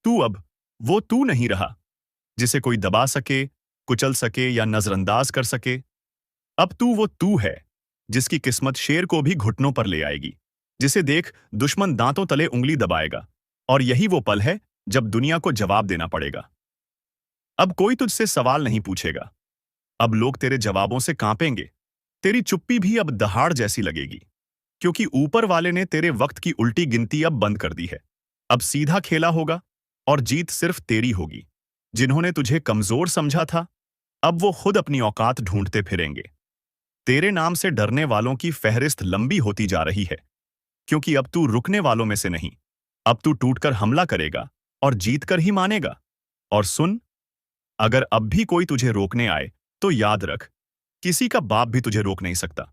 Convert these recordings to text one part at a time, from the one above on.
तू अब वो तू नहीं रहा जिसे कोई दबा सके, कुचल सके या नजरअंदाज कर सके। अब तू वो तू है जिसकी किस्मत शेर को भी घुटनों पर ले आएगी, जिसे देख दुश्मन दांतों तले उंगली दबाएगा। और यही वो पल है जब दुनिया को जवाब देना पड़ेगा। अब कोई तुझसे सवाल नहीं पूछेगा। अब लोग तेरे जवाबों से कांपेंगे। तेरी चुप्पी भी अब दहाड़ जैसी लगेगी, क्योंकि ऊपर वाले ने तेरे वक्त की उल्टी गिनती अब बंद कर दी है। अब सीधा खेला होगा और जीत सिर्फ तेरी होगी। जिन्होंने तुझे कमजोर समझा था, अब वो खुद अपनी औकात ढूंढते फिरेंगे। तेरे नाम से डरने वालों की फहरिस्त लंबी होती जा रही है, क्योंकि अब तू रुकने वालों में से नहीं। अब तू टूटकर हमला करेगा और जीत कर ही मानेगा। और सुन, अगर अब भी कोई तुझे रोकने आए, तो याद रख, किसी का बाप भी तुझे रोक नहीं सकता।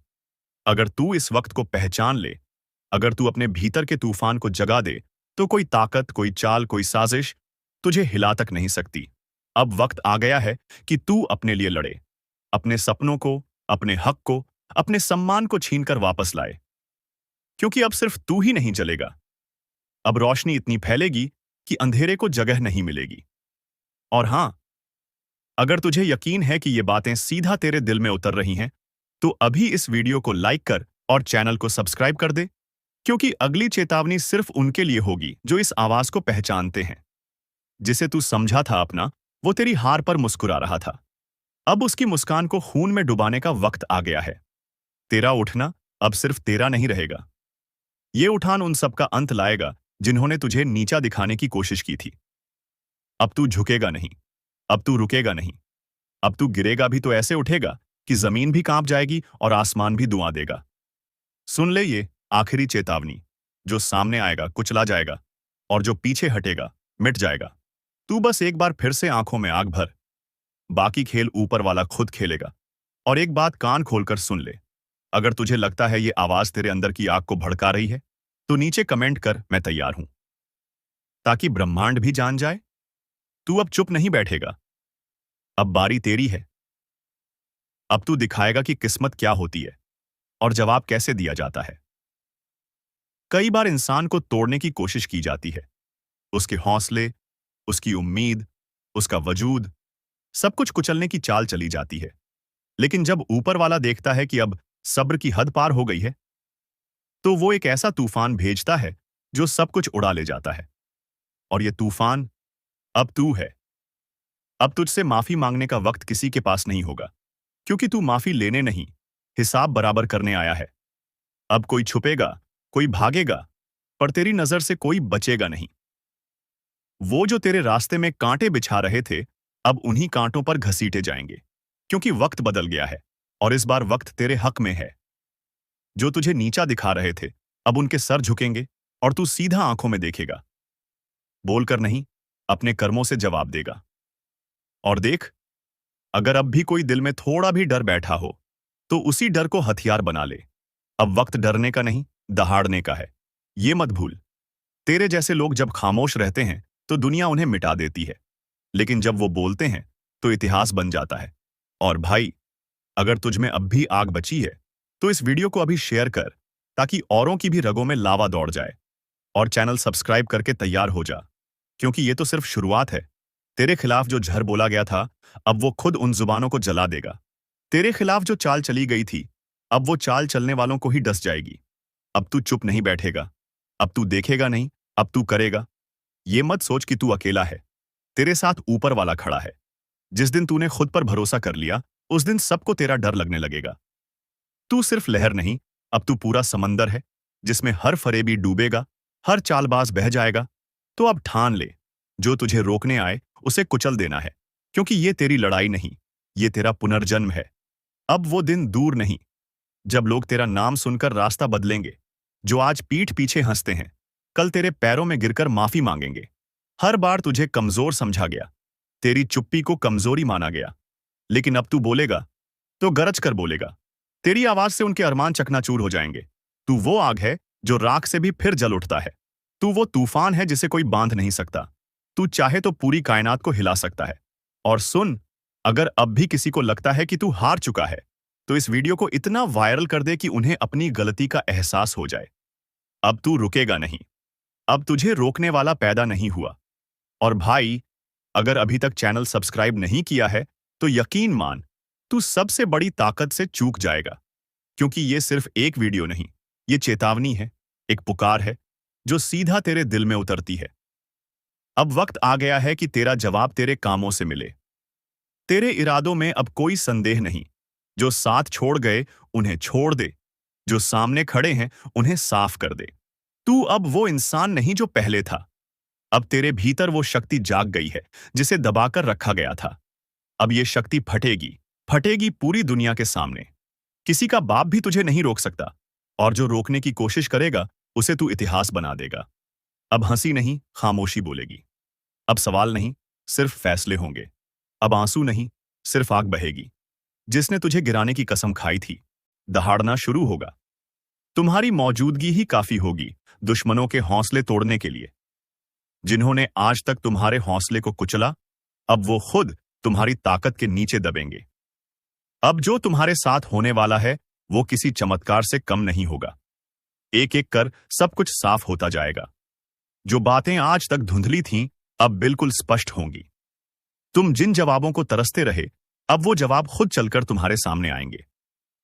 अगर तू इस वक्त को पहचान ले, अगर तू अपने भीतर के तूफान को जगा दे, तो कोई ताकत, कोई चाल, कोई साजिश तुझे हिला तक नहीं सकती। अब वक्त आ गया है कि तू अपने लिए लड़े, अपने सपनों को, अपने हक को, अपने सम्मान को छीनकर वापस लाए। क्योंकि अब सिर्फ तू ही नहीं जलेगा, अब रोशनी इतनी फैलेगी कि अंधेरे को जगह नहीं मिलेगी। और हां, अगर तुझे यकीन है कि ये बातें सीधा तेरे दिल में उतर रही हैं, तो अभी इस वीडियो को लाइक कर और चैनल को सब्सक्राइब कर दे, क्योंकि अगली चेतावनी सिर्फ उनके लिए होगी जो इस आवाज को पहचानते हैं। जिसे तू समझा था अपना, वो तेरी हार पर मुस्कुरा रहा था। अब उसकी मुस्कान को खून में डुबाने का वक्त आ गया है। तेरा उठना अब सिर्फ तेरा नहीं रहेगा। ये उठान उन सब का अंत लाएगा जिन्होंने तुझे नीचा दिखाने की कोशिश की थी। अब तू झुकेगा नहीं, अब तू रुकेगा नहीं। अब तू गिरेगा भी तो ऐसे उठेगा कि जमीन भी कांप जाएगी और आसमान भी दुआ देगा। सुन ले ये आखिरी चेतावनी, जो सामने आएगा कुचला जाएगा, और जो पीछे हटेगा मिट जाएगा। तू बस एक बार फिर से आंखों में आग भर, बाकी खेल ऊपर वाला खुद खेलेगा। और एक बात कान खोलकर सुन ले, अगर तुझे लगता है ये आवाज तेरे अंदर की आग को भड़का रही है, तो नीचे कमेंट कर, मैं तैयार हूं, ताकि ब्रह्मांड भी जान जाए। तू अब चुप नहीं बैठेगा, अब बारी तेरी है। अब तू दिखाएगा कि किस्मत क्या होती है और जवाब कैसे दिया जाता है। कई बार इंसान को तोड़ने की कोशिश की जाती है, उसके हौसले, उसकी उम्मीद, उसका वजूद, सब कुछ कुचलने की चाल चली जाती है। लेकिन जब ऊपर वाला देखता है कि अब सब्र की हद पार हो गई है, तो वो एक ऐसा तूफान भेजता है जो सब कुछ उड़ा ले जाता है। और ये तूफान अब तू है। अब तुझसे माफी मांगने का वक्त किसी के पास नहीं होगा, क्योंकि तू माफी लेने नहीं, हिसाब बराबर करने आया है। अब कोई छुपेगा, कोई भागेगा, पर तेरी नजर से कोई बचेगा नहीं। वो जो तेरे रास्ते में कांटे बिछा रहे थे, अब उन्हीं कांटों पर घसीटे जाएंगे, क्योंकि वक्त बदल गया है और इस बार वक्त तेरे हक में है। जो तुझे नीचा दिखा रहे थे, अब उनके सर झुकेंगे और तू सीधा आंखों में देखेगा। बोलकर नहीं, अपने कर्मों से जवाब देगा। और देख, अगर अब भी कोई दिल में थोड़ा भी डर बैठा हो, तो उसी डर को हथियार बना ले। अब वक्त डरने का नहीं, दहाड़ने का है। ये मत भूल, तेरे जैसे लोग जब खामोश रहते हैं, तो दुनिया उन्हें मिटा देती है, लेकिन जब वो बोलते हैं, तो इतिहास बन जाता है। और भाई, अगर तुझ में अब भी आग बची है, तो इस वीडियो को अभी शेयर कर, ताकि औरों की भी रगों में लावा दौड़ जाए। और चैनल सब्सक्राइब करके तैयार हो जा, क्योंकि ये तो सिर्फ शुरुआत है। तेरे खिलाफ जो झर बोला गया था, अब वो खुद उन जुबानों को जला देगा। तेरे खिलाफ जो चाल चली गई थी, अब वो चाल चलने वालों को ही डस जाएगी। अब तू चुप नहीं बैठेगा, अब तू देखेगा नहीं, अब तू करेगा। ये मत सोच कि तू अकेला है, तेरे साथ ऊपर वाला खड़ा है। जिस दिन तूने खुद पर भरोसा कर लिया, उस दिन सबको तेरा डर लगने लगेगा। तू सिर्फ लहर नहीं, अब तू पूरा समंदर है, जिसमें हर फरेबी डूबेगा, हर चालबाज बह जाएगा। तो अब ठान ले, जो तुझे रोकने आए उसे कुचल देना है, क्योंकि ये तेरी लड़ाई नहीं, ये तेरा पुनर्जन्म है। अब वो दिन दूर नहीं, जब लोग तेरा नाम सुनकर रास्ता बदलेंगे। जो आज पीठ पीछे हंसते हैं, कल तेरे पैरों में गिरकर माफी मांगेंगे। हर बार तुझे कमजोर समझा गया, तेरी चुप्पी को कमजोरी माना गया, लेकिन अब तू बोलेगा तो गरज कर बोलेगा। तेरी आवाज से उनके अरमान चकनाचूर हो जाएंगे। तू वो आग है जो राख से भी फिर जल उठता है। तू वो तूफान है जिसे कोई बांध नहीं सकता। तू चाहे तो पूरी कायनात को हिला सकता है। और सुन, अगर अब भी किसी को लगता है कि तू हार चुका है, तो इस वीडियो को इतना वायरल कर दे कि उन्हें अपनी गलती का एहसास हो जाए। अब तू रुकेगा नहीं, अब तुझे रोकने वाला पैदा नहीं हुआ। और भाई, अगर अभी तक चैनल सब्सक्राइब नहीं किया है तो यकीन मान, तू सबसे बड़ी ताकत से चूक जाएगा। क्योंकि ये सिर्फ एक वीडियो नहीं, ये चेतावनी है, एक पुकार है जो सीधा तेरे दिल में उतरती है। अब वक्त आ गया है कि तेरा जवाब तेरे कामों से मिले। तेरे इरादों में अब कोई संदेह नहीं। जो साथ छोड़ गए उन्हें छोड़ दे, जो सामने खड़े हैं उन्हें साफ कर दे। तू अब वो इंसान नहीं जो पहले था। अब तेरे भीतर वो शक्ति जाग गई है जिसे दबाकर रखा गया था। अब ये शक्ति फटेगी, फटेगी पूरी दुनिया के सामने। किसी का बाप भी तुझे नहीं रोक सकता, और जो रोकने की कोशिश करेगा उसे तू इतिहास बना देगा। अब हंसी नहीं, खामोशी बोलेगी। अब सवाल नहीं, सिर्फ फैसले होंगे। अब आंसू नहीं, सिर्फ आग बहेगी। जिसने तुझे गिराने की कसम खाई थी, दहाड़ना शुरू होगा। तुम्हारी मौजूदगी ही काफी होगी दुश्मनों के हौसले तोड़ने के लिए। जिन्होंने आज तक तुम्हारे हौसले को कुचला, अब वो खुद तुम्हारी ताकत के नीचे दबेंगे। अब जो तुम्हारे साथ होने वाला है वो किसी चमत्कार से कम नहीं होगा। एक एक कर सब कुछ साफ होता जाएगा। जो बातें आज तक धुंधली थीं, अब बिल्कुल स्पष्ट होंगी। तुम जिन जवाबों को तरसते रहे, अब वो जवाब खुद चलकर तुम्हारे सामने आएंगे।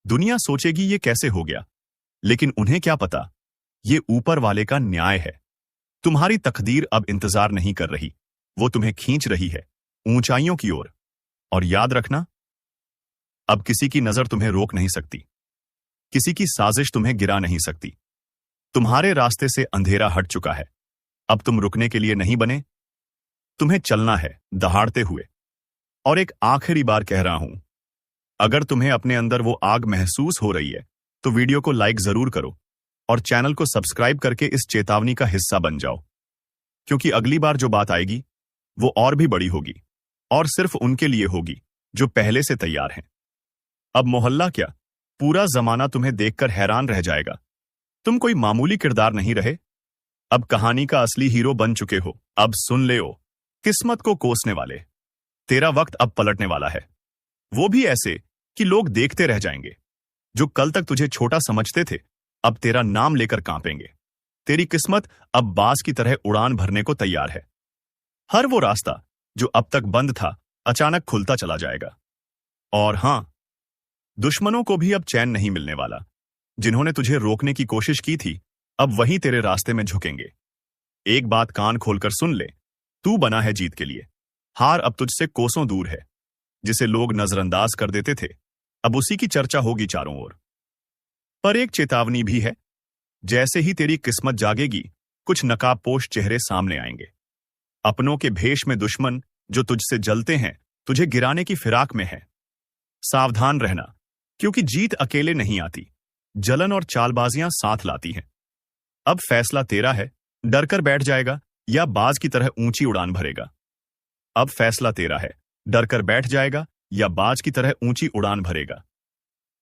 दुनिया सोचेगी ये कैसे हो गया, लेकिन उन्हें क्या पता, ये ऊपर वाले का न्याय है। तुम्हारी तकदीर अब इंतजार नहीं कर रही, वो तुम्हें खींच रही है ऊंचाइयों की ओर। और याद रखना, अब किसी की नजर तुम्हें रोक नहीं सकती, किसी की साजिश तुम्हें गिरा नहीं सकती। तुम्हारे रास्ते से अंधेरा हट चुका है। अब तुम रुकने के लिए नहीं बने, तुम्हें चलना है दहाड़ते हुए। और एक आखिरी बार कह रहा हूं, अगर तुम्हें अपने अंदर वो आग महसूस हो रही है तो वीडियो को लाइक जरूर करो और चैनल को सब्सक्राइब करके इस चेतावनी का हिस्सा बन जाओ। क्योंकि अगली बार जो बात आएगी वो और भी बड़ी होगी, और सिर्फ उनके लिए होगी जो पहले से तैयार हैं। अब मोहल्ला क्या, पूरा जमाना तुम्हें देखकर हैरान रह जाएगा। तुम कोई मामूली किरदार नहीं रहे, अब कहानी का असली हीरो बन चुके हो। अब सुन ले ओ, किस्मत को कोसने वाले, तेरा वक्त अब पलटने वाला है। वो भी ऐसे कि लोग देखते रह जाएंगे। जो कल तक तुझे छोटा समझते थे, अब तेरा नाम लेकर कांपेंगे। तेरी किस्मत अब बाज की तरह उड़ान भरने को तैयार है। हर वो रास्ता जो अब तक बंद था, अचानक खुलता चला जाएगा। और हां, दुश्मनों को भी अब चैन नहीं मिलने वाला। जिन्होंने तुझे रोकने की कोशिश की थी, अब वही तेरे रास्ते में झुकेंगे। एक बात कान खोलकर सुन ले, तू बना है जीत के लिए। हार अब तुझसे कोसों दूर है। जिसे लोग नजरअंदाज कर देते थे, अब उसी की चर्चा होगी चारों ओर। पर एक चेतावनी भी है, जैसे ही तेरी किस्मत जागेगी, कुछ नकाबपोश चेहरे सामने आएंगे। अपनों के भेष में दुश्मन जो तुझसे जलते हैं, तुझे गिराने की फिराक में है। सावधान रहना, क्योंकि जीत अकेले नहीं आती, जलन और चालबाजियां साथ लाती हैं। अब फैसला तेरा है, डरकर बैठ जाएगा या बाज की तरह ऊंची उड़ान भरेगा। अब फैसला तेरा है, डरकर बैठ जाएगा या बाज की तरह ऊंची उड़ान भरेगा।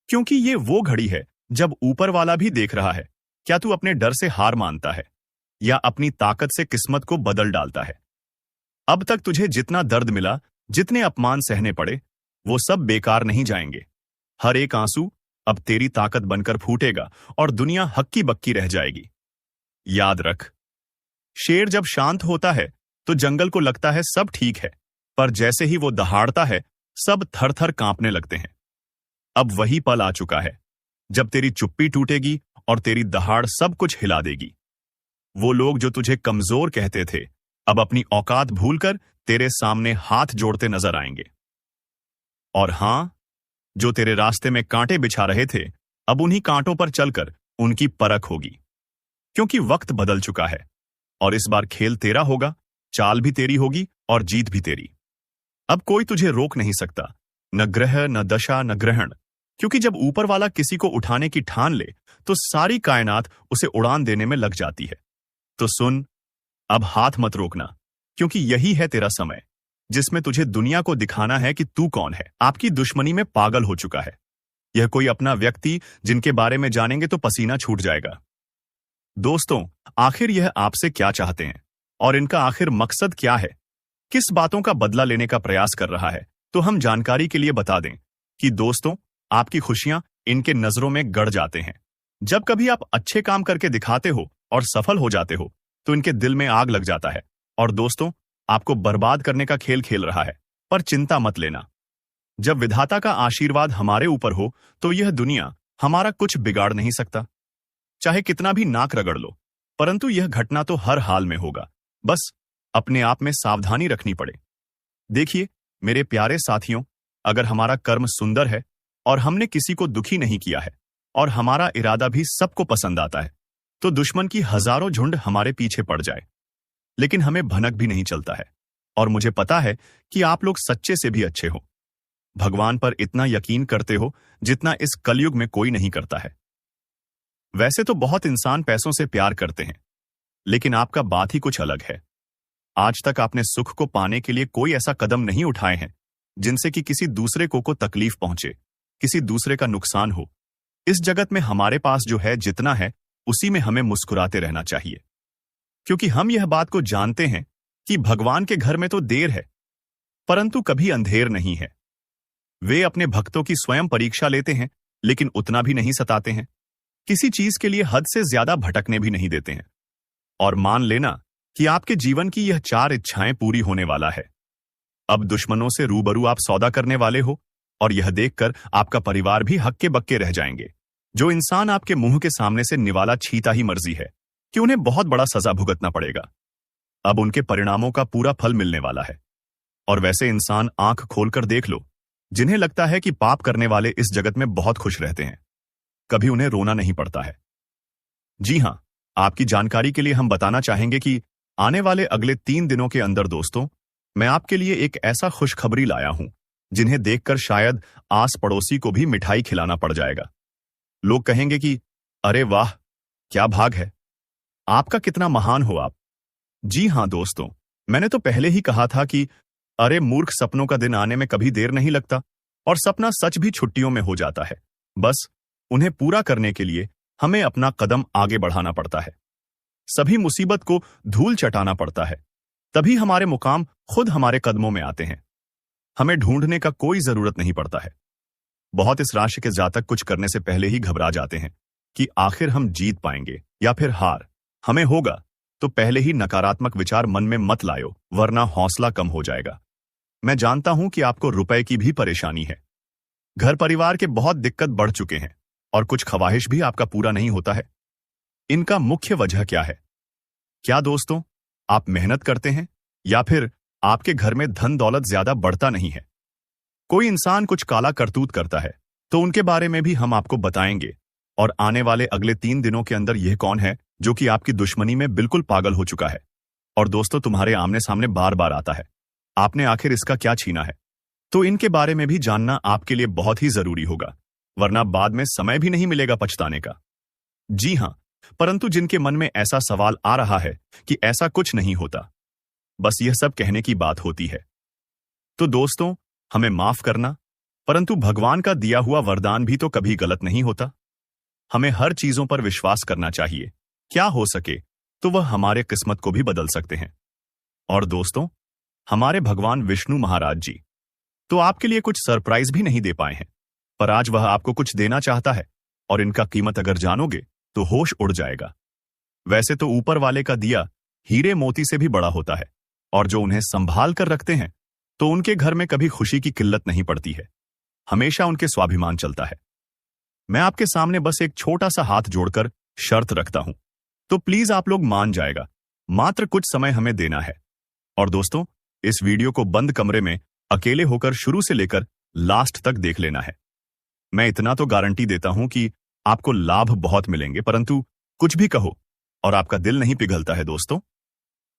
क्योंकि ये वो घड़ी है जब ऊपर वाला भी देख रहा है। क्या तू अपने डर से हार मानता है या अपनी ताकत से किस्मत को बदल डालता है? अब तक तुझे जितना दर्द मिला, जितने अपमान सहने पड़े, वो सब बेकार नहीं जाएंगे। हर एक आंसू अब तेरी ताकत बनकर फूटेगा और दुनिया हक्की बक्की रह जाएगी। याद रख, शेर जब शांत होता है तो जंगल को लगता है सब ठीक है, पर जैसे ही वो दहाड़ता है, सब थर थर कांपने लगते हैं। अब वही पल आ चुका है जब तेरी चुप्पी टूटेगी और तेरी दहाड़ सब कुछ हिला देगी। वो लोग जो तुझे कमजोर कहते थे, अब अपनी औकात भूलकर तेरे सामने हाथ जोड़ते नजर आएंगे। और हां, जो तेरे रास्ते में कांटे बिछा रहे थे, अब उन्हीं कांटों पर चलकर उनकी परख होगी। क्योंकि वक्त बदल चुका है और इस बार खेल तेरा होगा, चाल भी तेरी होगी और जीत भी तेरी। अब कोई तुझे रोक नहीं सकता, न ग्रह, न दशा, न ग्रहण। क्योंकि जब ऊपर वाला किसी को उठाने की ठान ले, तो सारी कायनात उसे उड़ान देने में लग जाती है। तो सुन, अब हाथ मत रोकना, क्योंकि यही है तेरा समय, जिसमें तुझे दुनिया को दिखाना है कि तू कौन है। आपकी दुश्मनी में पागल हो चुका है। यह कोई अपना व्यक्ति जिनके बारे में जानेंगे तो पसीना छूट जाएगा। दोस्तों, आखिर यह आपसे क्या चाहते हैं और इनका आखिर मकसद क्या है? किस बातों का बदला लेने का प्रयास कर रहा है? तो हम जानकारी के लिए बता दें कि दोस्तों, आपकी खुशियां इनके नजरों में गड़ जाते हैं। जब कभी आप अच्छे काम करके दिखाते हो और सफल हो जाते हो, तो इनके दिल में आग लग जाता है। और दोस्तों, आपको बर्बाद करने का खेल खेल रहा है। पर चिंता मत लेना, जब विधाता का आशीर्वाद हमारे ऊपर हो तो यह दुनिया हमारा कुछ बिगाड़ नहीं सकता। चाहे कितना भी नाक रगड़ लो, परंतु यह घटना तो हर हाल में होगा। बस अपने आप में सावधानी रखनी पड़े। देखिए मेरे प्यारे साथियों, अगर हमारा कर्म सुंदर है और हमने किसी को दुखी नहीं किया है और हमारा इरादा भी सबको पसंद आता है, तो दुश्मन की हजारों झुंड हमारे पीछे पड़ जाए, लेकिन हमें भनक भी नहीं चलता है। और मुझे पता है कि आप लोग सच्चे से भी अच्छे हो, भगवान पर इतना यकीन करते हो जितना इस कलयुग में कोई नहीं करता है। वैसे तो बहुत इंसान पैसों से प्यार करते हैं, लेकिन आपका बात ही कुछ अलग है। आज तक आपने सुख को पाने के लिए कोई ऐसा कदम नहीं उठाए हैं जिनसे कि किसी दूसरे को तकलीफ पहुंचे, किसी दूसरे का नुकसान हो। इस जगत में हमारे पास जो है, जितना है, उसी में हमें मुस्कुराते रहना चाहिए, क्योंकि हम यह बात को जानते हैं कि भगवान के घर में तो देर है, परंतु कभी अंधेर नहीं है। वे अपने भक्तों की स्वयं परीक्षा लेते हैं, लेकिन उतना भी नहीं सताते हैं। किसी चीज के लिए हद से ज्यादा भटकने भी नहीं देते हैं। और मान लेना कि आपके जीवन की यह 4 इच्छाएं पूरी होने वाला है। अब दुश्मनों से रूबरू आप सौदा करने वाले हो, और यह देखकर आपका परिवार भी हक्के बक्के रह जाएंगे। जो इंसान आपके मुंह के सामने से निवाला छीता ही मर्जी है कि उन्हें बहुत बड़ा सजा भुगतना पड़ेगा। अब उनके परिणामों का पूरा फल मिलने वाला है। और वैसे इंसान आंख खोलकर देख लो, जिन्हें लगता है कि पाप करने वाले इस जगत में बहुत खुश रहते हैं, कभी उन्हें रोना नहीं पड़ता है। जी हां, आपकी जानकारी के लिए हम बताना चाहेंगे कि आने वाले अगले 3 दिनों के अंदर दोस्तों, मैं आपके लिए एक ऐसा खुशखबरी लाया हूं जिन्हें देखकर शायद आस पड़ोसी को भी मिठाई खिलाना पड़ जाएगा। लोग कहेंगे कि अरे वाह, क्या भाग है, आपका कितना महान हो आप। जी हां दोस्तों, मैंने तो पहले ही कहा था कि अरे मूर्ख, सपनों का दिन आने में कभी देर नहीं लगता, और सपना सच भी छुट्टियों में हो जाता है। बस उन्हें पूरा करने के लिए हमें अपना कदम आगे बढ़ाना पड़ता है। सभी मुसीबत को धूल चटाना पड़ता है, तभी हमारे मुकाम खुद हमारे कदमों में आते हैं। हमें ढूंढने का कोई जरूरत नहीं पड़ता है। बहुत इस राशि के जातक कुछ करने से पहले ही घबरा जाते हैं कि आखिर हम जीत पाएंगे या फिर हार हमें होगा। तो पहले ही नकारात्मक विचार मन में मत लायो, वरना हौसला कम हो जाएगा। मैं जानता हूं कि आपको रुपए की भी परेशानी है, घर परिवार के बहुत दिक्कत बढ़ चुके हैं, और कुछ ख्वाहिश भी आपका पूरा नहीं होता है। इनका मुख्य वजह क्या है? क्या दोस्तों, आप मेहनत करते हैं या फिर आपके घर में धन दौलत ज्यादा बढ़ता नहीं है? कोई इंसान कुछ काला करतूत करता है तो उनके बारे में भी हम आपको बताएंगे। और आने वाले अगले 3 दिनों के अंदर यह कौन है जो कि आपकी दुश्मनी में बिल्कुल पागल हो चुका है और दोस्तों तुम्हारे आमने सामने बार बार आता है, आपने आखिर इसका क्या छीना है? तो इनके बारे में भी जानना आपके लिए बहुत ही जरूरी होगा, वरना बाद में समय भी नहीं मिलेगा पछताने का। जी हां, परंतु जिनके मन में ऐसा सवाल आ रहा है कि ऐसा कुछ नहीं होता, बस यह सब कहने की बात होती है, तो दोस्तों हमें माफ करना, परंतु भगवान का दिया हुआ वरदान भी तो कभी गलत नहीं होता। हमें हर चीजों पर विश्वास करना चाहिए। क्या हो सके तो वह हमारे किस्मत को भी बदल सकते हैं। और दोस्तों, हमारे भगवान विष्णु महाराज जी तो आपके लिए कुछ सरप्राइज भी नहीं दे पाए हैं, पर आज वह आपको कुछ देना चाहता है, और इनका कीमत अगर जानोगे तो होश उड़ जाएगा। वैसे तो ऊपर वाले का दिया हीरे मोती से भी बड़ा होता है, और जो उन्हें संभाल कर रखते हैं तो उनके घर में कभी खुशी की किल्लत नहीं पड़ती है, हमेशा उनके स्वाभिमान चलता है। मैं आपके सामने बस एक छोटा सा हाथ जोड़कर शर्त रखता हूं, तो प्लीज आप लोग मान जाएगा, मात्र कुछ समय हमें देना है। और दोस्तों, इस वीडियो को बंद कमरे में अकेले होकर शुरू से लेकर लास्ट तक देख लेना है। मैं इतना तो गारंटी देता हूं कि आपको लाभ बहुत मिलेंगे, परंतु कुछ भी कहो और आपका दिल नहीं पिघलता है दोस्तों।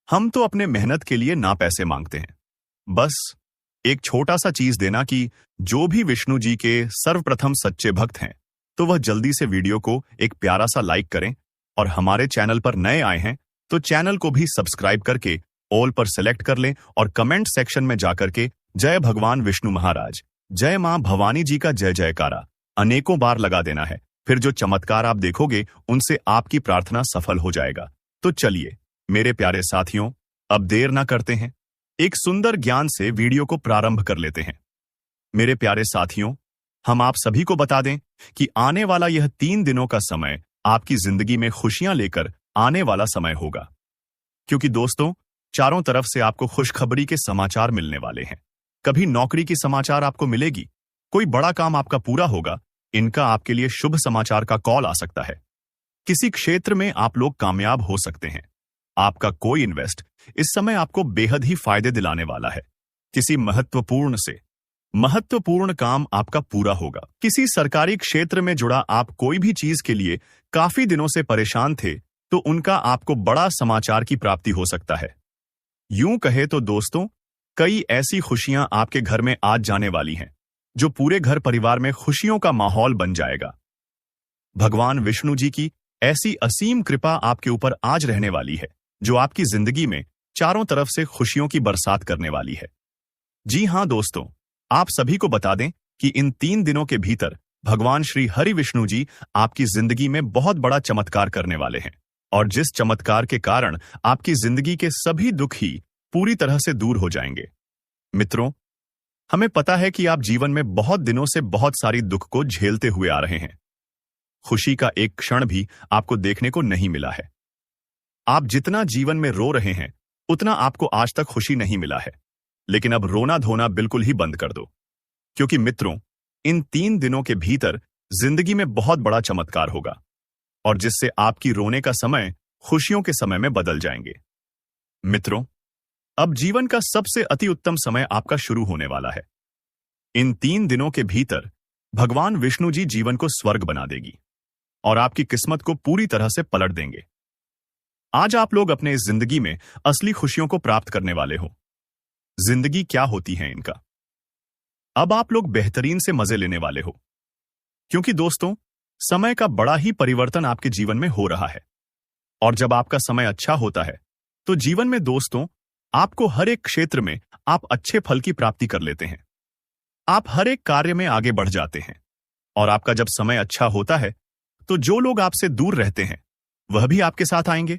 हम तो अपने मेहनत के लिए ना पैसे मांगते हैं, बस एक छोटा सा चीज देना कि जो भी विष्णु जी के सर्वप्रथम सच्चे भक्त हैं तो वह जल्दी से वीडियो को एक प्यारा सा लाइक करें, और हमारे चैनल पर नए आए हैं तो चैनल को भी सब्सक्राइब करके ऑल पर सेलेक्ट कर लें, और कमेंट सेक्शन में जाकर के जय भगवान विष्णु महाराज, जय मां भवानी जी का जय जयकारा अनेकों बार लगा देना है। फिर जो चमत्कार आप देखोगे उनसे आपकी प्रार्थना सफल हो जाएगा। तो चलिए मेरे प्यारे साथियों, अब देर ना करते हैं, एक सुंदर ज्ञान से वीडियो को प्रारंभ कर लेते हैं। मेरे प्यारे साथियों, हम आप सभी को बता दें कि आने वाला यह 3 दिनों का समय आपकी जिंदगी में खुशियां लेकर आने वाला समय होगा, क्योंकि दोस्तों चारों तरफ से आपको खुशखबरी के समाचार मिलने वाले हैं। कभी नौकरी की समाचार आपको मिलेगी, कोई बड़ा काम आपका पूरा होगा, इनका आपके लिए शुभ समाचार का कॉल आ सकता है। किसी क्षेत्र में आप लोग कामयाब हो सकते हैं। आपका कोई इन्वेस्ट इस समय आपको बेहद ही फायदे दिलाने वाला है। किसी महत्वपूर्ण काम आपका पूरा होगा। किसी सरकारी क्षेत्र में जुड़ा आप कोई भी चीज के लिए काफी दिनों से परेशान थे, तो उनका आपको बड़ा समाचार की प्राप्ति हो सकता है। यूं कहे तो दोस्तों, कई ऐसी खुशियां आपके घर में आज जाने वाली हैं, जो पूरे घर परिवार में खुशियों का माहौल बन जाएगा। भगवान विष्णु जी की ऐसी असीम कृपा आपके ऊपर आज रहने वाली है, जो आपकी जिंदगी में चारों तरफ से खुशियों की बरसात करने वाली है। जी हां दोस्तों, आप सभी को बता दें कि इन 3 दिनों के भीतर भगवान श्री हरि विष्णु जी आपकी जिंदगी में बहुत बड़ा चमत्कार करने वाले हैं, और जिस चमत्कार के कारण आपकी जिंदगी के सभी दुख ही पूरी तरह से दूर हो जाएंगे। मित्रों, हमें पता है कि आप जीवन में बहुत दिनों से बहुत सारी दुख को झेलते हुए आ रहे हैं। खुशी का एक क्षण भी आपको देखने को नहीं मिला है। आप जितना जीवन में रो रहे हैं, उतना आपको आज तक खुशी नहीं मिला है। लेकिन अब रोना धोना बिल्कुल ही बंद कर दो, क्योंकि मित्रों, इन 3 दिनों के भीतर जिंदगी में बहुत बड़ा चमत्कार होगा, और जिससे आपकी रोने का समय खुशियों के समय में बदल जाएंगे। मित्रों, अब जीवन का सबसे अति उत्तम समय आपका शुरू होने वाला है। इन 3 दिनों के भीतर भगवान विष्णु जी जीवन को स्वर्ग बना देगी और आपकी किस्मत को पूरी तरह से पलट देंगे। आज आप लोग अपने इस जिंदगी में असली खुशियों को प्राप्त करने वाले हो। जिंदगी क्या होती है इनका, अब आप लोग बेहतरीन से मजे लेने वाले हो, क्योंकि दोस्तों, समय का बड़ा ही परिवर्तन आपके जीवन में हो रहा है। और जब आपका समय अच्छा होता है, तो जीवन में दोस्तों, आपको हर एक क्षेत्र में आप अच्छे फल की प्राप्ति कर लेते हैं। आप हर एक कार्य में आगे बढ़ जाते हैं। और आपका जब समय अच्छा होता है, तो जो लोग आपसे दूर रहते हैं, वह भी आपके साथ आएंगे।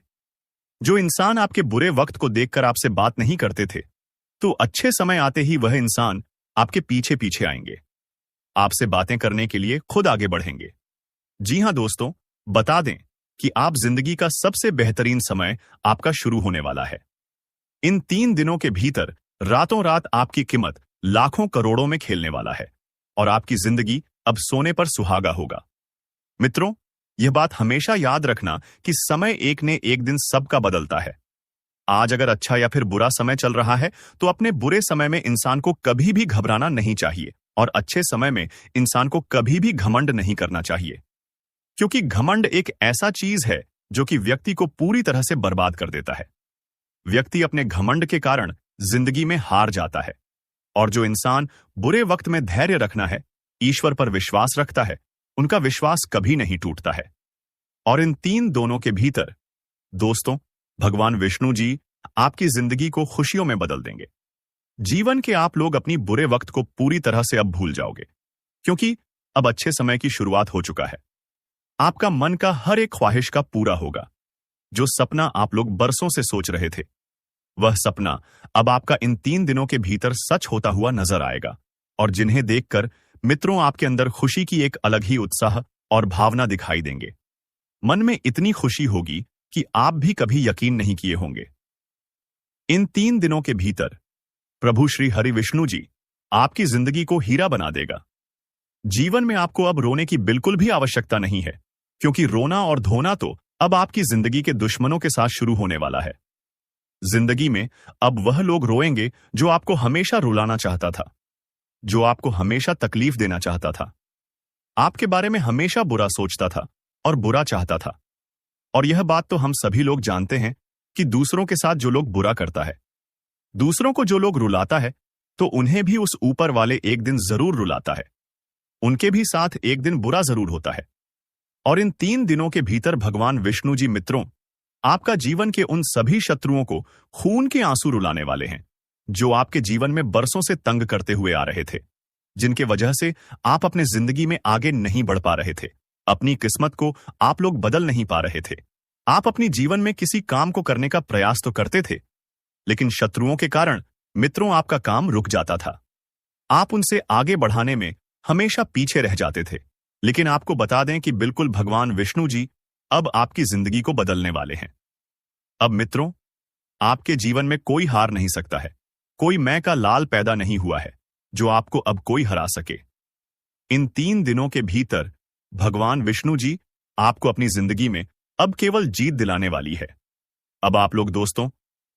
जो इंसान आपके बुरे वक्त को देखकर आपसे बात नहीं करते थे, तो अच्छे समय आते ही वह इंसान आपके पीछे पीछे आएंगे, आपसे बातें करने के लिए खुद आगे बढ़ेंगे। जी हां दोस्तों, बता दें कि आप जिंदगी का सबसे बेहतरीन समय आपका शुरू होने वाला है। इन 3 दिनों के भीतर रातों रात आपकी कीमत लाखों करोड़ों में खेलने वाला है, और आपकी जिंदगी अब सोने पर सुहागा होगा। मित्रों, यह बात हमेशा याद रखना कि समय एक ने एक दिन सबका बदलता है। आज अगर अच्छा या फिर बुरा समय चल रहा है, तो अपने बुरे समय में इंसान को कभी भी घबराना नहीं चाहिए, और अच्छे समय में इंसान को कभी भी घमंड नहीं करना चाहिए, क्योंकि घमंड एक ऐसा चीज है जो कि व्यक्ति को पूरी तरह से बर्बाद कर देता है। व्यक्ति अपने घमंड के कारण जिंदगी में हार जाता है, और जो इंसान बुरे वक्त में धैर्य रखना है, ईश्वर पर विश्वास रखता है, उनका विश्वास कभी नहीं टूटता है। और इन 3 दोनों के भीतर दोस्तों, भगवान विष्णु जी आपकी जिंदगी को खुशियों में बदल देंगे। जीवन के आप लोग अपनी बुरे वक्त को पूरी तरह से अब भूल जाओगे, क्योंकि अब अच्छे समय की शुरुआत हो चुका है। आपका मन का हर एक ख्वाहिश का पूरा होगा। जो सपना आप लोग बरसों से सोच रहे थे, वह सपना अब आपका इन 3 दिनों के भीतर सच होता हुआ नजर आएगा, और जिन्हें देखकर मित्रों आपके अंदर खुशी की एक अलग ही उत्साह और भावना दिखाई देंगे। मन में इतनी खुशी होगी कि आप भी कभी यकीन नहीं किए होंगे। इन 3 दिनों के भीतर प्रभु श्री हरि विष्णु जी आपकी जिंदगी को हीरा बना देगा। जीवन में आपको अब रोने की बिल्कुल भी आवश्यकता नहीं है, क्योंकि रोना और धोना तो अब आपकी जिंदगी के दुश्मनों के साथ शुरू होने वाला है। जिंदगी में अब वह लोग रोएंगे जो आपको हमेशा रुलाना चाहता था, जो आपको हमेशा तकलीफ देना चाहता था, आपके बारे में हमेशा बुरा सोचता था और बुरा चाहता था। और यह बात तो हम सभी लोग जानते हैं कि दूसरों के साथ जो लोग बुरा करता है, दूसरों को जो लोग रुलाता है, तो उन्हें भी उस ऊपर वाले एक दिन जरूर रुलाता है। उनके भी साथ एक दिन बुरा जरूर होता है। और इन 3 दिनों के भीतर भगवान विष्णु जी मित्रों आपका जीवन के उन सभी शत्रुओं को खून के आंसू रुलाने वाले हैं, जो आपके जीवन में बरसों से तंग करते हुए आ रहे थे, जिनके वजह से आप अपने जिंदगी में आगे नहीं बढ़ पा रहे थे। अपनी किस्मत को आप लोग बदल नहीं पा रहे थे। आप अपनी जीवन में किसी काम को करने का प्रयास तो करते थे, लेकिन शत्रुओं के कारण मित्रों आपका काम रुक जाता था। आप उनसे आगे बढ़ाने में हमेशा पीछे रह जाते थे। लेकिन आपको बता दें कि बिल्कुल भगवान विष्णु जी अब आपकी जिंदगी को बदलने वाले हैं। अब मित्रों, आपके जीवन में कोई हार नहीं सकता है, कोई मैं का लाल पैदा नहीं हुआ है जो आपको अब कोई हरा सके। इन 3 दिनों के भीतर भगवान विष्णु जी आपको अपनी जिंदगी में अब केवल जीत दिलाने वाली है। अब आप लोग दोस्तों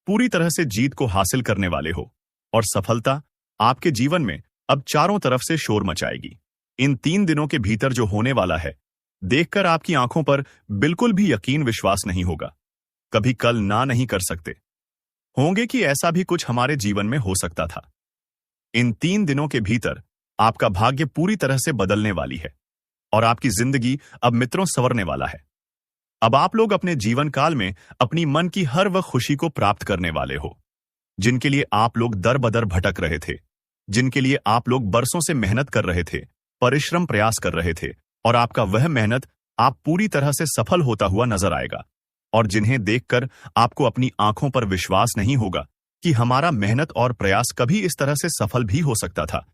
पूरी तरह से जीत को हासिल करने वाले हो और सफलता आपके जीवन में अब चारों तरफ से शोर मचाएगी। इन 3 दिनों के भीतर जो होने वाला है, देखकर आपकी आंखों पर बिल्कुल भी यकीन विश्वास नहीं होगा। कभी कल ना नहीं कर सकते होंगे कि ऐसा भी कुछ हमारे जीवन में हो सकता था। इन 3 दिनों के भीतर आपका भाग्य पूरी तरह से बदलने वाली है और आपकी जिंदगी अब मित्रों संवरने वाला है। अब आप लोग अपने जीवन काल में अपनी मन की हर वह खुशी को प्राप्त करने वाले हो जिनके लिए आप लोग दर बदर भटक रहे थे, जिनके लिए आप लोग बरसों से मेहनत कर रहे थे, परिश्रम प्रयास कर रहे थे, और आपका वह मेहनत आप पूरी तरह से सफल होता हुआ नजर आएगा और जिन्हें देखकर आपको अपनी आंखों पर विश्वास नहीं होगा कि हमारा मेहनत और प्रयास कभी इस तरह से सफल भी हो सकता था।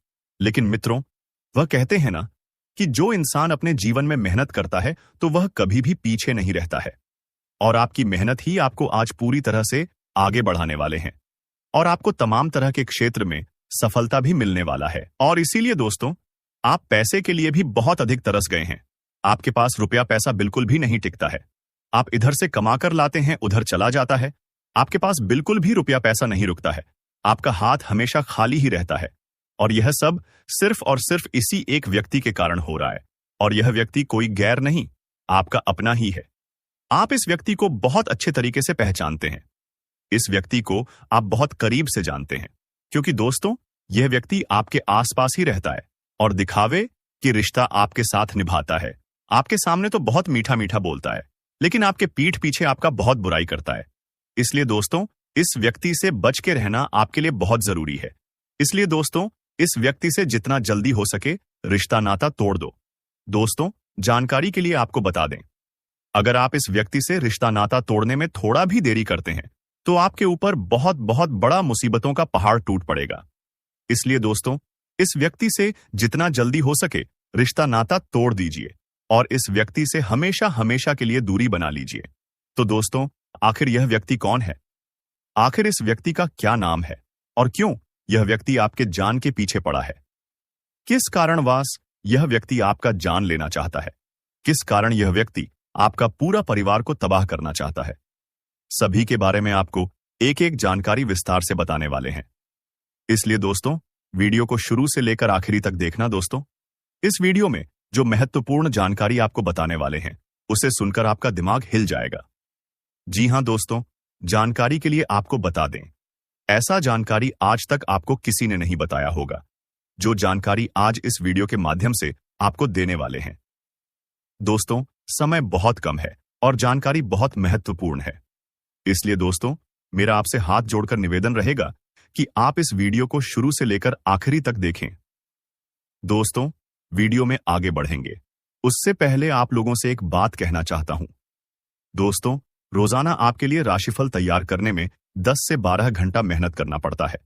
लेकिन मित्रों, वह कहते हैं ना कि जो इंसान अपने जीवन में मेहनत करता है तो वह कभी भी पीछे नहीं रहता है, और आपकी मेहनत ही आपको आज पूरी तरह से आगे बढ़ाने वाले हैं और आपको तमाम तरह के क्षेत्र में सफलता भी मिलने वाला है। और इसीलिए दोस्तों, आप पैसे के लिए भी बहुत अधिक तरस गए हैं। आपके पास रुपया पैसा बिल्कुल भी नहीं टिकता है। आप इधर से कमाकर लाते हैं, उधर चला जाता है। आपके पास बिल्कुल भी रुपया पैसा नहीं रुकता है। आपका हाथ हमेशा खाली ही रहता है और यह सब सिर्फ और सिर्फ इसी एक व्यक्ति के कारण हो रहा है, और यह व्यक्ति कोई गैर नहीं, आपका अपना ही है। आप इस व्यक्ति को बहुत अच्छे तरीके से पहचानते हैं। इस व्यक्ति को आप बहुत करीब से जानते हैं, क्योंकि दोस्तों यह व्यक्ति आपके आसपास ही रहता है और दिखावे कि रिश्ता आपके साथ निभाता है। आपके सामने तो बहुत मीठा मीठा बोलता है, लेकिन आपके पीठ पीछे आपका बहुत बुराई करता है। इसलिए दोस्तों, इस व्यक्ति से बच के रहना आपके लिए बहुत जरूरी है। इसलिए दोस्तों, इस व्यक्ति से जितना जल्दी हो सके रिश्ता नाता तोड़ दो। दोस्तों, जानकारी के लिए आपको बता दें, अगर आप इस व्यक्ति से रिश्ता नाता तोड़ने में थोड़ा भी देरी करते हैं तो आपके ऊपर बहुत बहुत बड़ा मुसीबतों का पहाड़ टूट पड़ेगा। इसलिए दोस्तों, इस व्यक्ति से जितना जल्दी हो सके रिश्ता नाता तोड़ दीजिए और इस व्यक्ति से हमेशा हमेशा के लिए दूरी बना लीजिए। तो दोस्तों, आखिर यह व्यक्ति कौन है? आखिर इस व्यक्ति का क्या नाम है और क्यों यह व्यक्ति आपके जान के पीछे पड़ा है? किस कारणवश यह व्यक्ति आपका जान लेना चाहता है? किस कारण यह व्यक्ति आपका पूरा परिवार को तबाह करना चाहता है? सभी के बारे में आपको एक एक जानकारी विस्तार से बताने वाले हैं। इसलिए दोस्तों, वीडियो को शुरू से लेकर आखिरी तक देखना। दोस्तों, इस वीडियो में जो महत्वपूर्ण जानकारी आपको बताने वाले हैं उसे सुनकर आपका दिमाग हिल जाएगा। जी हां दोस्तों, जानकारी के लिए आपको बता दें, ऐसा जानकारी आज तक आपको किसी ने नहीं बताया होगा जो जानकारी आज इस वीडियो के माध्यम से आपको देने वाले हैं। दोस्तों, समय बहुत कम है और जानकारी बहुत महत्वपूर्ण है। इसलिए दोस्तों, मेरा आपसे हाथ जोड़कर निवेदन रहेगा कि आप इस वीडियो को शुरू से लेकर आखिरी तक देखें। दोस्तों, वीडियो में आगे बढ़ेंगे उससे पहले आप लोगों से एक बात कहना चाहता हूं। दोस्तों, रोजाना आपके लिए राशिफल तैयार करने में 10 से 12 घंटा मेहनत करना पड़ता है।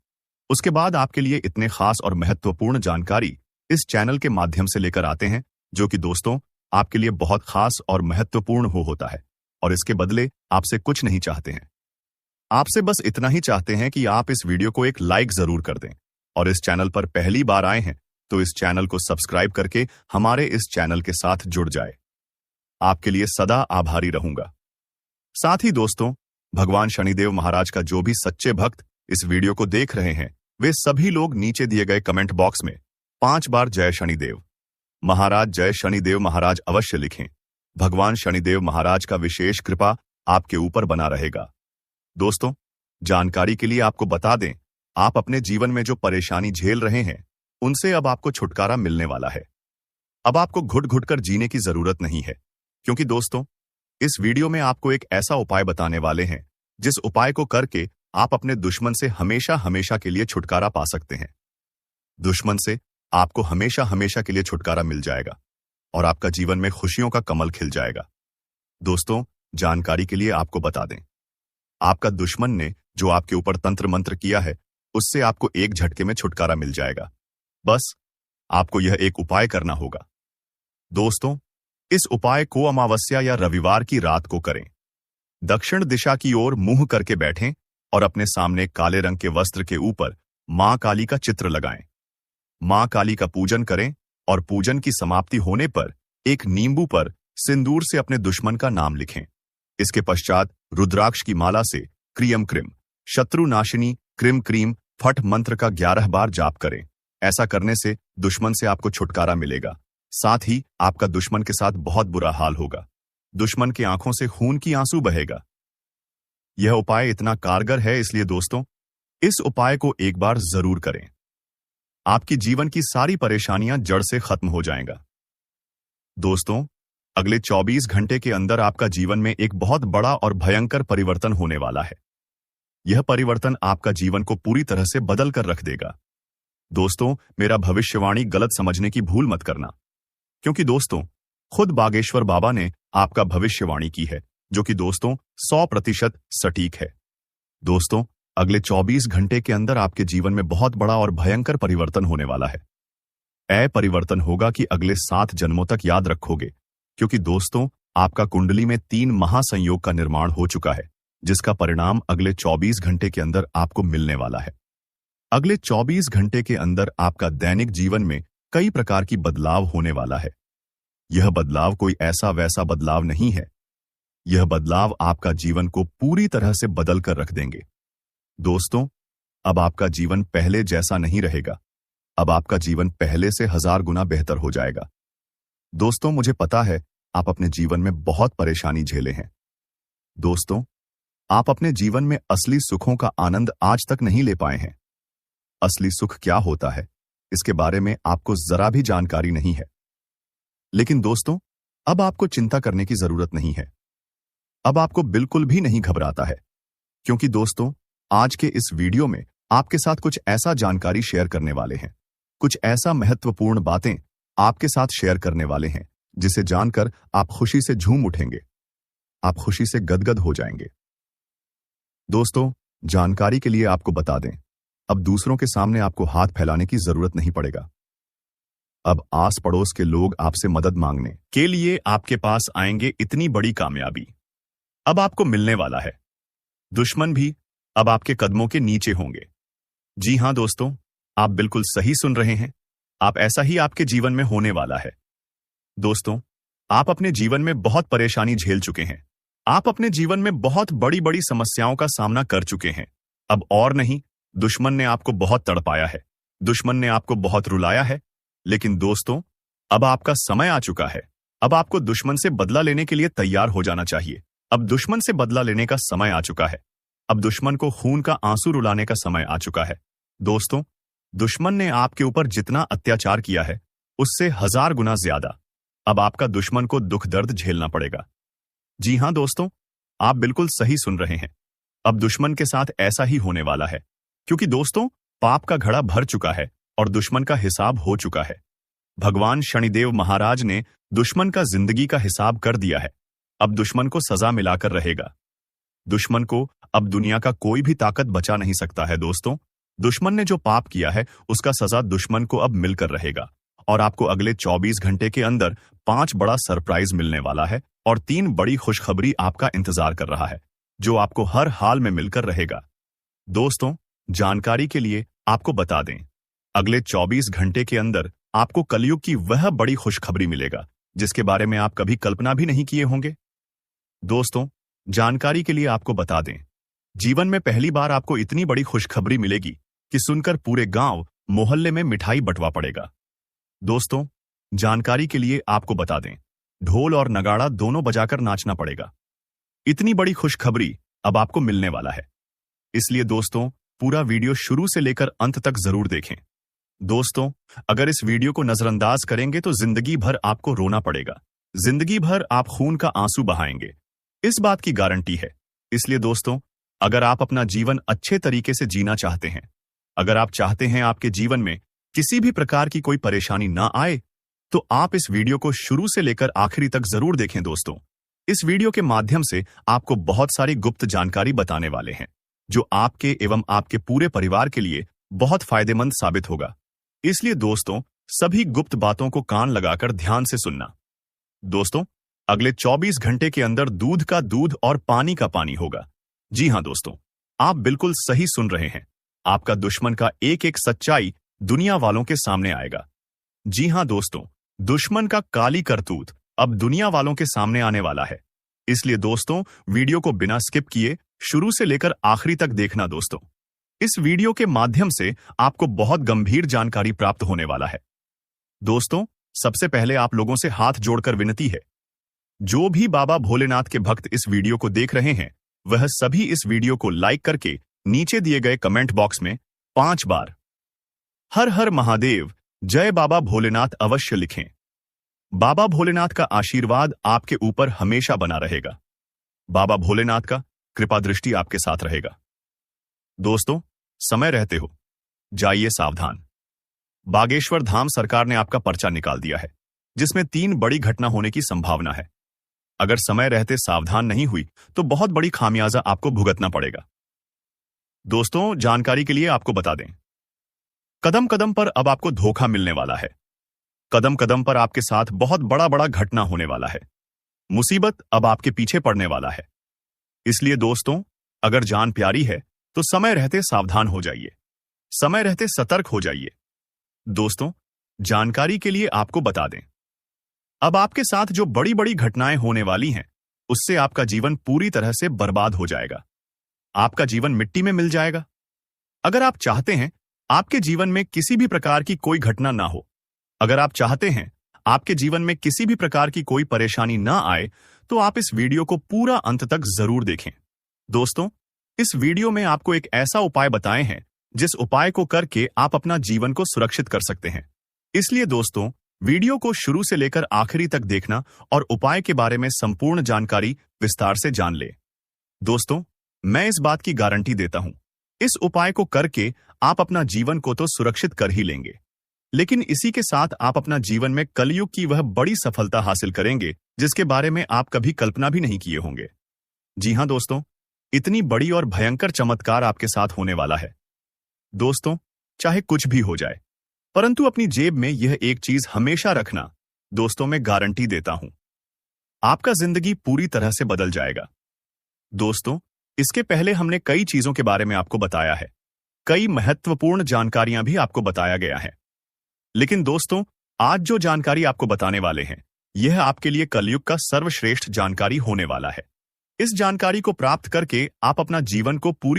उसके बाद आपके लिए इतने खास और महत्वपूर्ण जानकारी इस चैनल के माध्यम से लेकर आते हैं, जो कि दोस्तों आपके लिए बहुत खास और महत्वपूर्ण होता है, और इसके बदले आपसे कुछ नहीं चाहते हैं। आपसे बस इतना ही चाहते हैं कि आप इस वीडियो को एक लाइक जरूर कर दें, और इस चैनल पर पहली बार आए हैं तो इस चैनल को सब्सक्राइब करके हमारे इस चैनल के साथ जुड़ जाए। आपके लिए सदा आभारी रहूंगा। साथ ही दोस्तों, भगवान शनिदेव महाराज का जो भी सच्चे भक्त इस वीडियो को देख रहे हैं, वे सभी लोग नीचे दिए गए कमेंट बॉक्स में 5 बार जय शनिदेव महाराज, जय शनिदेव महाराज अवश्य लिखें। भगवान शनिदेव महाराज का विशेष कृपा आपके ऊपर बना रहेगा। दोस्तों, जानकारी के लिए आपको बता दें, आप अपने जीवन में जो परेशानी झेल रहे हैं उनसे अब आपको छुटकारा मिलने वाला है। अब आपको घुट घुट कर जीने की जरूरत नहीं है, क्योंकि दोस्तों इस वीडियो में आपको एक ऐसा उपाय बताने वाले हैं जिस उपाय को करके आप अपने दुश्मन से हमेशा हमेशा के लिए छुटकारा पा सकते हैं। दुश्मन से आपको हमेशा हमेशा के लिए छुटकारा मिल जाएगा और आपका जीवन में खुशियों का कमल खिल जाएगा। दोस्तों, जानकारी के लिए आपको बता दें, आपका दुश्मन ने जो आपके ऊपर तंत्र मंत्र किया है उससे आपको एक झटके में छुटकारा मिल जाएगा। बस आपको यह एक उपाय करना होगा। दोस्तों, इस उपाय को अमावस्या या रविवार की रात को करें। दक्षिण दिशा की ओर मुंह करके बैठें और अपने सामने काले रंग के वस्त्र के ऊपर मां काली का चित्र लगाएं। मां काली का पूजन करें और पूजन की समाप्ति होने पर एक नींबू पर सिंदूर से अपने दुश्मन का नाम लिखें। इसके पश्चात रुद्राक्ष की माला से क्रियम क्रिम शत्रुनाशिनी क्रिम क्रीम फट मंत्र का 11 बार जाप करें। ऐसा करने से दुश्मन से आपको छुटकारा मिलेगा। साथ ही आपका दुश्मन के साथ बहुत बुरा हाल होगा। दुश्मन की आंखों से खून की आंसू बहेगा। यह उपाय इतना कारगर है, इसलिए दोस्तों इस उपाय को एक बार जरूर करें। आपकी जीवन की सारी परेशानियां जड़ से खत्म हो जाएगा। दोस्तों, अगले 24 घंटे के अंदर आपका जीवन में एक बहुत बड़ा और भयंकर परिवर्तन होने वाला है। यह परिवर्तन आपका जीवन को पूरी तरह से बदल कर रख देगा। दोस्तों, मेरा भविष्यवाणी गलत समझने की भूल मत करना, क्योंकि दोस्तों खुद बागेश्वर बाबा ने आपका भविष्यवाणी की है, जो कि दोस्तों 100% सटीक है। दोस्तों, अगले 24 घंटे के अंदर आपके जीवन में बहुत बड़ा और भयंकर परिवर्तन होने वाला है। यह परिवर्तन होगा कि अगले 7 जन्मों तक याद रखोगे, क्योंकि दोस्तों आपका कुंडली में 3 महासंयोग का निर्माण हो चुका है, जिसका परिणाम अगले 24 घंटे के अंदर आपको मिलने वाला है। अगले 24 घंटे के अंदर आपका दैनिक जीवन में कई प्रकार की बदलाव होने वाला है। यह बदलाव कोई ऐसा वैसा बदलाव नहीं है। यह बदलाव आपका जीवन को पूरी तरह से बदल कर रख देंगे। दोस्तों, अब आपका जीवन पहले जैसा नहीं रहेगा। अब आपका जीवन पहले से 1000 गुना बेहतर हो जाएगा। दोस्तों, मुझे पता है आप अपने जीवन में बहुत परेशानी झेले हैं। दोस्तों, आप अपने जीवन में असली सुखों का आनंद आज तक नहीं ले पाए हैं। असली सुख क्या होता है, इसके बारे में आपको जरा भी जानकारी नहीं है। लेकिन दोस्तों, अब आपको चिंता करने की जरूरत नहीं है। अब आपको बिल्कुल भी नहीं घबराता है, क्योंकि दोस्तों आज के इस वीडियो में आपके साथ कुछ ऐसा जानकारी शेयर करने वाले हैं, कुछ ऐसा महत्वपूर्ण बातें आपके साथ शेयर करने वाले हैं, जिसे जानकर आप खुशी से झूम उठेंगे। आप खुशी से गदगद हो जाएंगे। दोस्तों, जानकारी के लिए आपको बता दें, अब दूसरों के सामने आपको हाथ फैलाने की जरूरत नहीं पड़ेगा। अब आस पड़ोस के लोग आपसे मदद मांगने के लिए आपके पास आएंगे। इतनी बड़ी कामयाबी अब आपको मिलने वाला है। दुश्मन भी अब आपके कदमों के नीचे होंगे। जी हां दोस्तों, आप बिल्कुल सही सुन रहे हैं। आप ऐसा ही आपके जीवन में होने वाला है। दोस्तों, आप अपने जीवन में बहुत परेशानी झेल चुके हैं। आप अपने जीवन में बहुत बड़ी बड़ी समस्याओं का सामना कर चुके हैं। अब और नहीं, दुश्मन ने आपको बहुत तड़पाया है, दुश्मन ने आपको बहुत रुलाया है। लेकिन दोस्तों, अब आपका समय आ चुका है। अब आपको दुश्मन से बदला लेने के लिए तैयार हो जाना चाहिए। अब दुश्मन से बदला लेने का समय आ चुका है। अब दुश्मन को खून का आंसू रुलाने का समय आ चुका है। दोस्तों, दुश्मन ने आपके ऊपर जितना अत्याचार किया है, उससे 1000 गुना ज्यादा अब आपका दुश्मन को दुख दर्द झेलना पड़ेगा। जी हां दोस्तों, आप बिल्कुल सही सुन रहे हैं। अब दुश्मन के साथ ऐसा ही होने वाला है, क्योंकि दोस्तों पाप का घड़ा भर चुका है और दुश्मन का हिसाब हो चुका है। भगवान शनिदेव महाराज ने दुश्मन का जिंदगी का हिसाब कर दिया है। अब दुश्मन को सजा मिलाकर रहेगा। दुश्मन को अब दुनिया का कोई भी ताकत बचा नहीं सकता है। दोस्तों, दुश्मन ने जो पाप किया है, उसका सजा दुश्मन को अब मिलकर रहेगा। और आपको अगले 24 घंटे के अंदर 5 बड़ा सरप्राइज मिलने वाला है और 3 बड़ी खुशखबरी आपका इंतजार कर रहा है, जो आपको हर हाल में मिलकर रहेगा। दोस्तों, जानकारी के लिए आपको बता दें, अगले 24 घंटे के अंदर आपको कलयुग की वह बड़ी खुशखबरी मिलेगा, जिसके बारे में आप कभी कल्पना भी नहीं किए होंगे। दोस्तों, जानकारी के लिए आपको बता दें, जीवन में पहली बार आपको इतनी बड़ी खुशखबरी मिलेगी कि सुनकर पूरे गांव मोहल्ले में मिठाई बंटवा पड़ेगा। दोस्तों, जानकारी के लिए आपको बता दें, ढोल और नगाड़ा दोनों बजाकर नाचना पड़ेगा। इतनी बड़ी खुशखबरी अब आपको मिलने वाला है। इसलिए दोस्तों, पूरा वीडियो शुरू से लेकर अंत तक जरूर देखें। दोस्तों, अगर इस वीडियो को नजरअंदाज करेंगे तो जिंदगी भर आपको रोना पड़ेगा। जिंदगी भर आप खून का आंसू बहाएंगे, इस बात की गारंटी है। इसलिए दोस्तों, अगर आप अपना जीवन अच्छे तरीके से जीना चाहते हैं, अगर आप चाहते हैं आपके जीवन में किसी भी प्रकार की कोई परेशानी ना आए, तो आप इस वीडियो को शुरू से लेकर आखिरी तक जरूर देखें। दोस्तों, इस वीडियो के माध्यम से आपको बहुत सारी गुप्त जानकारी बताने वाले हैं, जो आपके एवं आपके पूरे परिवार के लिए बहुत फायदेमंद साबित होगा। इसलिए दोस्तों, सभी गुप्त बातों को कान लगाकर ध्यान से सुनना। दोस्तों, अगले 24 घंटे के अंदर दूध का दूध और पानी का पानी होगा। जी हां दोस्तों, आप बिल्कुल सही सुन रहे हैं। आपका दुश्मन का एक एक सच्चाई दुनिया वालों के सामने आएगा। जी हां दोस्तों, दुश्मन का काली करतूत अब दुनिया वालों के सामने आने वाला है। इसलिए दोस्तों, वीडियो को बिना स्किप किए शुरू से लेकर आखिरी तक देखना दोस्तों। इस वीडियो के माध्यम से आपको बहुत गंभीर जानकारी प्राप्त होने वाला है। दोस्तों, सबसे पहले आप लोगों से हाथ जोड़कर विनती है, जो भी बाबा भोलेनाथ के भक्त इस वीडियो को देख रहे हैं, वह सभी इस वीडियो को लाइक करके नीचे दिए गए कमेंट बॉक्स में 5 बार हर हर महादेव जय बाबा भोलेनाथ अवश्य लिखें। बाबा भोलेनाथ का आशीर्वाद आपके ऊपर हमेशा बना रहेगा। बाबा भोलेनाथ का कृपा दृष्टि आपके साथ रहेगा। दोस्तों, समय रहते हो जाइए सावधान। बागेश्वर धाम सरकार ने आपका पर्चा निकाल दिया है, जिसमें 3 बड़ी घटना होने की संभावना है। अगर समय रहते सावधान नहीं हुई तो बहुत बड़ी खामियाजा आपको भुगतना पड़ेगा। दोस्तों, जानकारी के लिए आपको बता दें, कदम कदम पर अब आपको धोखा मिलने वाला है। कदम कदम पर आपके साथ बहुत बड़ा बड़ा घटना होने वाला है। मुसीबत अब आपके पीछे पड़ने वाला है। इसलिए दोस्तों, अगर जान प्यारी है तो समय रहते सावधान हो जाइए, समय रहते सतर्क हो जाइए। दोस्तों, जानकारी के लिए आपको बता दें, अब आपके साथ जो बड़ी बड़ी घटनाएं होने वाली हैं, उससे आपका जीवन पूरी तरह से बर्बाद हो जाएगा। आपका जीवन मिट्टी में मिल जाएगा। अगर आप चाहते हैं आपके जीवन में किसी भी प्रकार की कोई घटना ना हो, अगर आप चाहते हैं आपके जीवन में किसी भी प्रकार की कोई परेशानी ना आए, तो आप इस वीडियो को पूरा अंत तक जरूर देखें। दोस्तों, इस वीडियो में आपको एक ऐसा उपाय बताए हैं जिस उपाय को करके आप अपना जीवन को सुरक्षित कर सकते हैं। इसलिए दोस्तों, वीडियो को शुरू से लेकर आखिरी तक देखना और उपाय के बारे में संपूर्ण जानकारी विस्तार से जान ले। दोस्तों, मैं इस बात की गारंटी देता हूं, इस उपाय को करके आप अपना जीवन को तो सुरक्षित कर ही लेंगे, लेकिन इसी के साथ आप अपना जीवन में कलयुग की वह बड़ी सफलता हासिल करेंगे जिसके बारे में आप कभी कल्पना भी नहीं किए होंगे। जी हां दोस्तों, इतनी बड़ी और भयंकर चमत्कार आपके साथ होने वाला है। दोस्तों, चाहे कुछ भी हो जाए, परंतु अपनी जेब में यह एक चीज हमेशा रखना। दोस्तों, मैं गारंटी देता हूं, आपका जिंदगी पूरी तरह से बदल जाएगा। दोस्तों, इसके पहले हमने कई चीजों के बारे में आपको बताया है, कई महत्वपूर्ण जानकारियां भी आपको बताया गया है। लेकिन दोस्तों, आज जो जानकारी आपको बताने वाले हैं, यह आपके लिए कलयुग का सर्वश्रेष्ठ जानकारी होने वाला है। इस जानकारी को प्राप्त करके आप अपना जीवन को पूरी